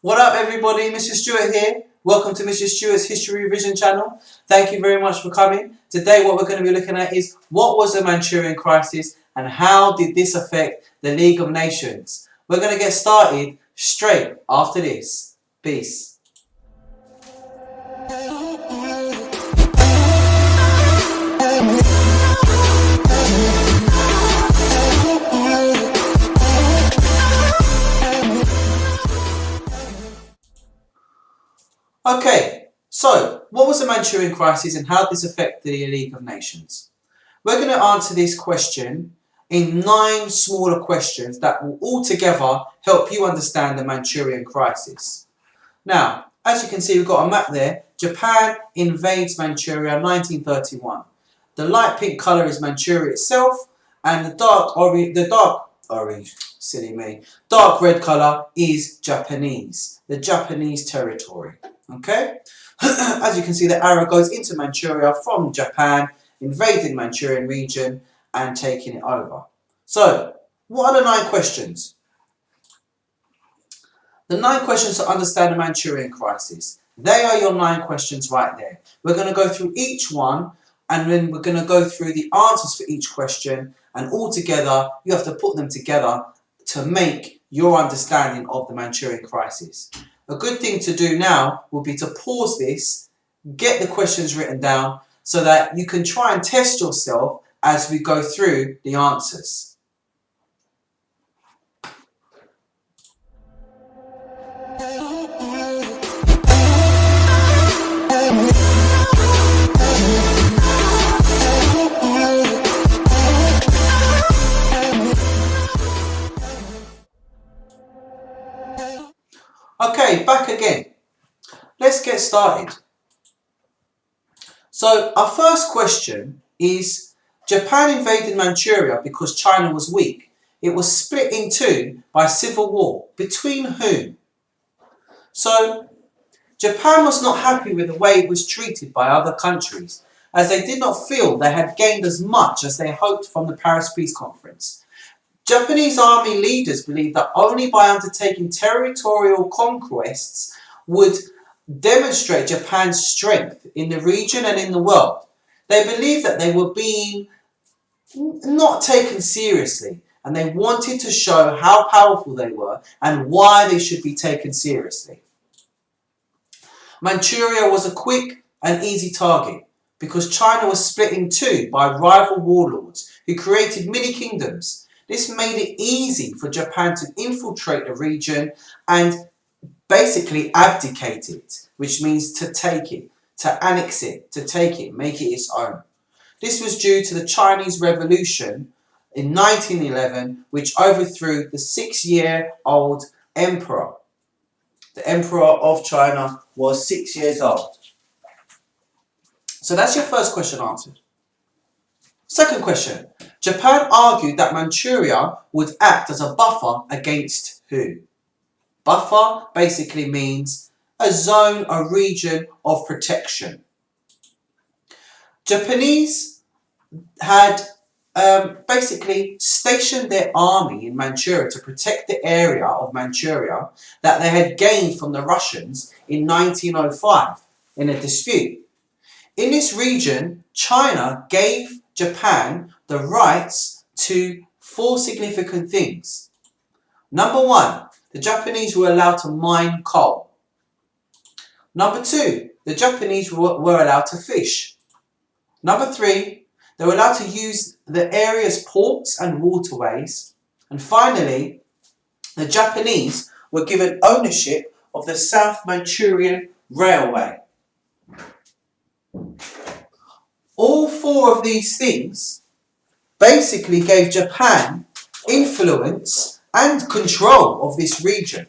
What up everybody, Mr. Stewart here. Welcome to Mr. Stewart's History Revision channel. Thank you very much for coming. Today what we're going to be looking at is what was the Manchurian Crisis and how did this affect the League of Nations. We're going to get started straight after this. Peace. Okay, so what was the Manchurian Crisis and how did this affect the League of Nations? We're going to answer this question in 9 smaller questions that will altogether help you understand the Manchurian Crisis. Now, as you can see, we've got a map there. Japan invades Manchuria 1931. The light pink colour is Manchuria itself, and the dark red colour is Japanese, the Japanese territory. Okay, as you can see, the arrow goes into Manchuria from Japan, invading Manchurian region and taking it over. So, what are the 9 questions? The 9 questions to understand the Manchurian Crisis. They are your 9 questions right there. We're going to go through each one and then we're going to go through the answers for each question, and all together you have to put them together to make your understanding of the Manchurian Crisis. A good thing to do now would be to pause this, get the questions written down so that you can try and test yourself as we go through the answers. Okay, back again. Let's get started. So our first question is, Japan invaded Manchuria because China was weak. It was split in 2 by civil war. Between whom? So Japan was not happy with the way it was treated by other countries, as they did not feel they had gained as much as they hoped from the Paris Peace Conference. Japanese army leaders believed that only by undertaking territorial conquests would demonstrate Japan's strength in the region and in the world. They believed that they were being not taken seriously, and they wanted to show how powerful they were and why they should be taken seriously. Manchuria was a quick and easy target because China was split in 2 by rival warlords who created mini kingdoms. This made it easy for Japan to infiltrate the region and basically abdicate it, which means to take it, to annex it, to take it, make it its own. This was due to the Chinese Revolution in 1911, which overthrew the 6-year-old emperor. The emperor of China was 6 years old. So that's your first question answered. Second question. Japan argued that Manchuria would act as a buffer against who? Buffer basically means a zone, a region of protection. Japanese had basically stationed their army in Manchuria to protect the area of Manchuria that they had gained from the Russians in 1905 in a dispute. In this region, China gave Japan the rights to 4 significant things. Number 1, the Japanese were allowed to mine coal. Number 2, the Japanese were allowed to fish. Number 3, they were allowed to use the area's ports and waterways. And finally, the Japanese were given ownership of the South Manchurian Railway. All 4 of these things basically gave Japan influence and control of this region.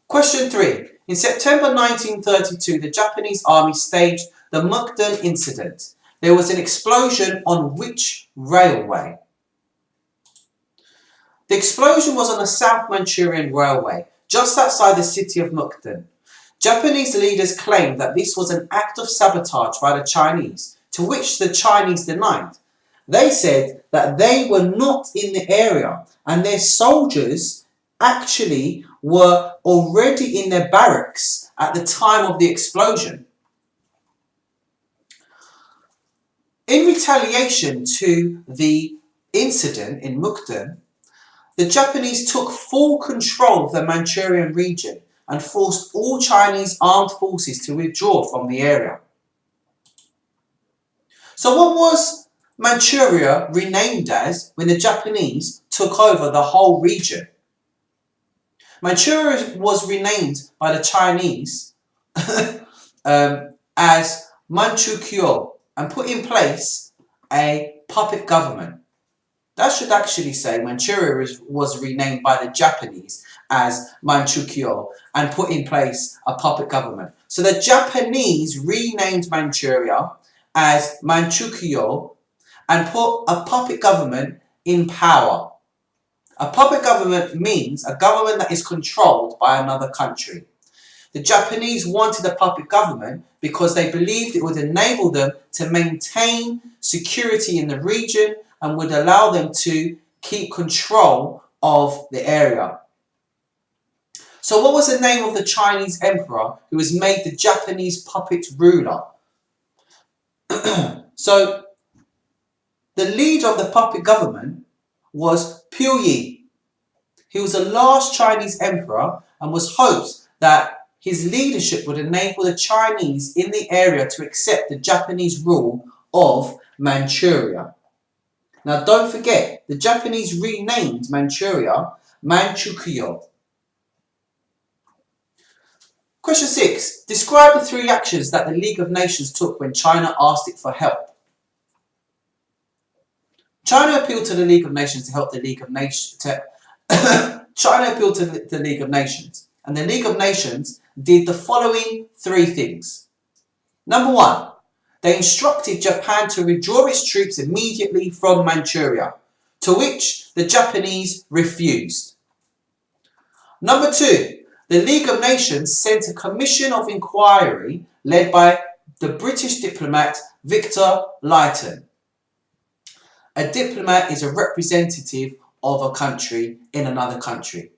Question 3. In September 1932, the Japanese army staged the Mukden incident. There was an explosion on which railway? The explosion was on the South Manchurian Railway, just outside the city of Mukden. Japanese leaders claimed that this was an act of sabotage by the Chinese, to which the Chinese denied. They said that they were not in the area and their soldiers actually were already in their barracks at the time of the explosion. In retaliation to the incident in Mukden, the Japanese took full control of the Manchurian region and forced all Chinese armed forces to withdraw from the area. So what was Manchuria renamed as when the Japanese took over the whole region? Manchuria was renamed by the Chinese as Manchuria and put in place a puppet government. That should actually say Manchuria was renamed by the Japanese as Manchuria and put in place a puppet government. So the Japanese renamed Manchuria as Manchuria and put a puppet government in power. A puppet government means a government that is controlled by another country. The Japanese wanted a puppet government because they believed it would enable them to maintain security in the region and would allow them to keep control of the area. So what was the name of the Chinese emperor who was made the Japanese puppet ruler? So the leader of the puppet government was Puyi. He was the last Chinese emperor and was hoped that his leadership would enable the Chinese in the area to accept the Japanese rule of Manchuria. Now don't forget, the Japanese renamed Manchuria Manchukuo. Question 6. Describe the 3 actions that the League of Nations took when China asked it for help. China appealed to the League of Nations to help the League of Nations. China appealed to the League of Nations, and the League of Nations did the following 3 things. Number 1, they instructed Japan to withdraw its troops immediately from Manchuria, to which the Japanese refused. Number 2, the League of Nations sent a commission of inquiry led by the British diplomat Victor Lytton. A diplomat is a representative of a country in another country.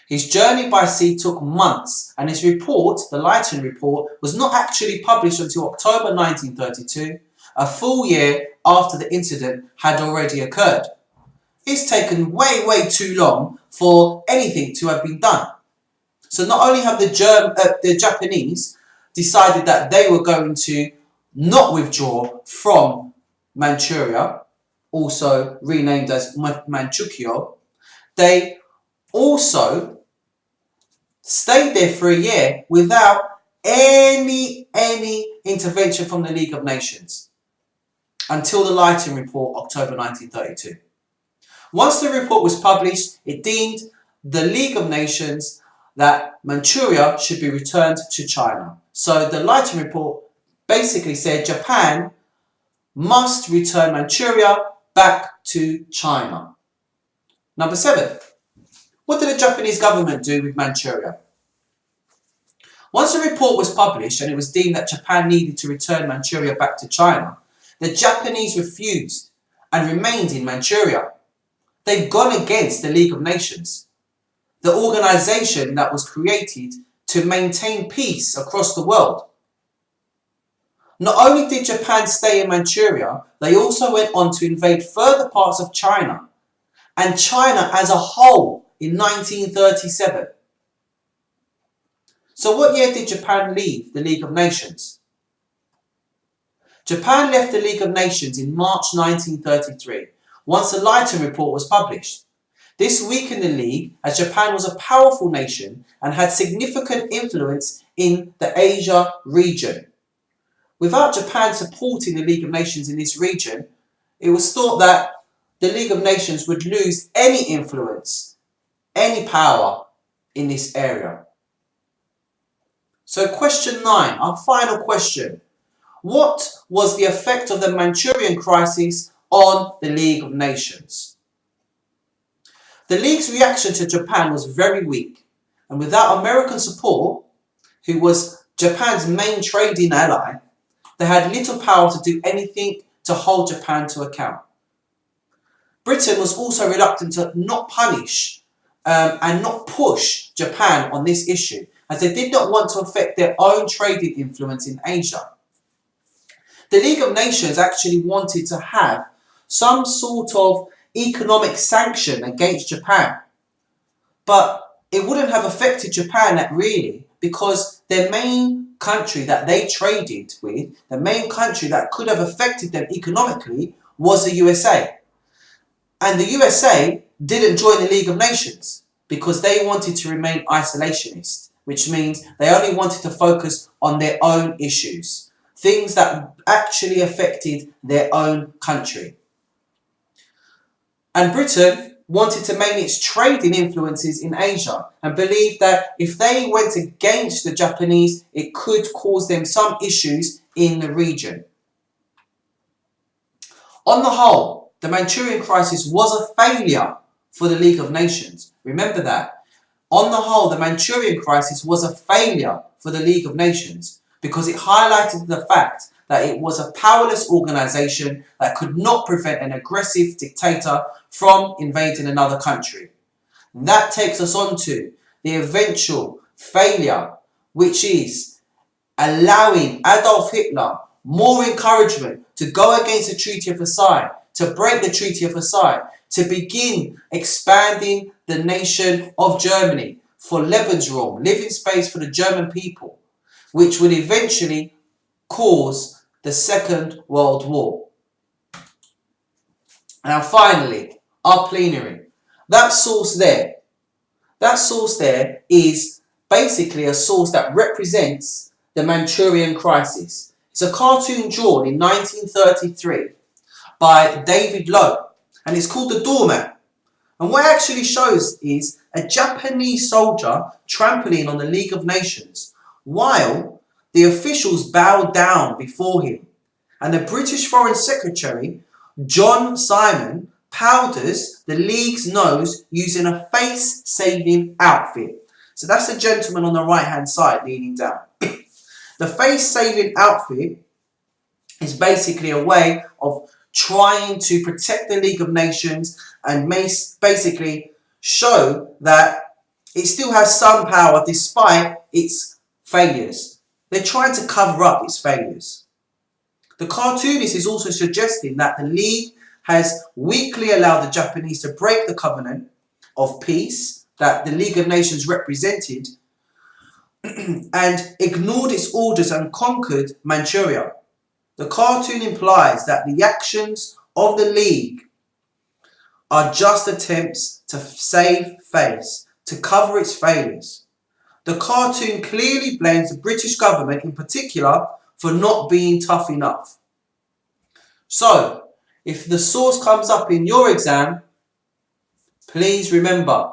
His journey by sea took months, and his report, the Lytton Report, was not actually published until October 1932, a full year after the incident had already occurred. It's taken way too long for anything to have been done. So not only have the Japanese decided that they were going to not withdraw from Manchuria, also renamed as Manchukuo, they also stayed there for a year without any intervention from the League of Nations until the Lytton Report, October 1932. Once the report was published, it deemed the League of Nations that Manchuria should be returned to China. So the Lytton Report basically said Japan must return Manchuria back to China. Number 7. What did the Japanese government do with Manchuria? Once the report was published and it was deemed that Japan needed to return Manchuria back to China, the Japanese refused and remained in Manchuria. They've gone against the League of Nations, the organisation that was created to maintain peace across the world. Not only did Japan stay in Manchuria, they also went on to invade further parts of China and China as a whole in 1937. So what year did Japan leave the League of Nations? Japan left the League of Nations in March 1933, once the Lytton Report was published. This weakened the League as Japan was a powerful nation and had significant influence in the Asia region. Without Japan supporting the League of Nations in this region, it was thought that the League of Nations would lose any influence, any power in this area. So question 9, our final question. What was the effect of the Manchurian Crisis on the League of Nations? The League's reaction to Japan was very weak, and without American support, who was Japan's main trading ally, they had little power to do anything to hold Japan to account. Britain was also reluctant to not punish and not push Japan on this issue, as they did not want to affect their own trading influence in Asia. The League of Nations actually wanted to have some sort of economic sanction against Japan, but it wouldn't have affected Japan that really, because their main country that they traded with, the main country that could have affected them economically, was the USA. And the USA didn't join the League of Nations because they wanted to remain isolationist, which means they only wanted to focus on their own issues, things that actually affected their own country. And Britain wanted to maintain its trading influences in Asia and believed that if they went against the Japanese, it could cause them some issues in the region. On the whole, the Manchurian Crisis was a failure for the League of Nations. Remember that. On the whole, the Manchurian Crisis was a failure for the League of Nations because it highlighted the fact that it was a powerless organisation that could not prevent an aggressive dictator from invading another country. And that takes us on to the eventual failure, which is allowing Adolf Hitler more encouragement to go against the Treaty of Versailles, to break the Treaty of Versailles, to begin expanding the nation of Germany for Lebensraum, living space for the German people, which would eventually cause the Second World War. Now finally, our plenary. That source there is basically a source that represents the Manchurian Crisis. It's a cartoon drawn in 1933 by David Lowe, and it's called The Doormat. And what it actually shows is a Japanese soldier trampling on the League of Nations while the officials bow down before him. And the British Foreign Secretary, John Simon, powders the League's nose using a face-saving outfit. So that's the gentleman on the right-hand side leaning down. The face-saving outfit is basically a way of trying to protect the League of Nations and basically show that it still has some power despite its failures. They're trying to cover up its failures. The cartoonist is also suggesting that the League has weakly allowed the Japanese to break the covenant of peace that the League of Nations represented and ignored its orders and conquered Manchuria. The cartoon implies that the actions of the League are just attempts to save face, to cover its failures. The cartoon clearly blames the British government in particular for not being tough enough. So, if the source comes up in your exam, please remember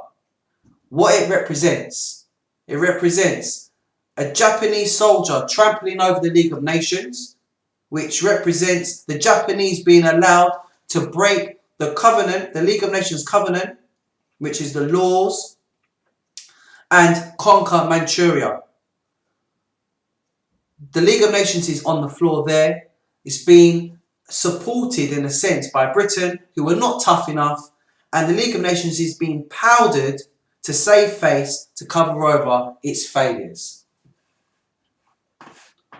what it represents. It represents a Japanese soldier trampling over the League of Nations, which represents the Japanese being allowed to break the covenant, the League of Nations covenant, which is the laws, and conquer Manchuria. The League of Nations is on the floor there. It's being supported in a sense by Britain, who were not tough enough, and the League of Nations is being powdered to save face, to cover over its failures.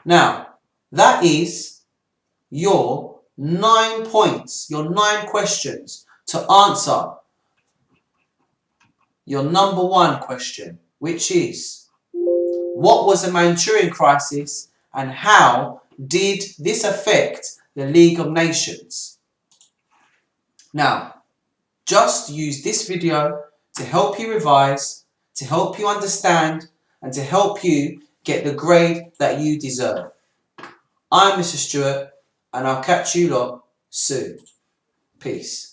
Now, that is your 9 points, your 9 questions to answer your number 1 question, which is, what was the Manchurian Crisis and how did this affect the League of Nations? Now, just use this video to help you revise, to help you understand, and to help you get the grade that you deserve. I'm Mr. Stewart, and I'll catch you lot soon. Peace.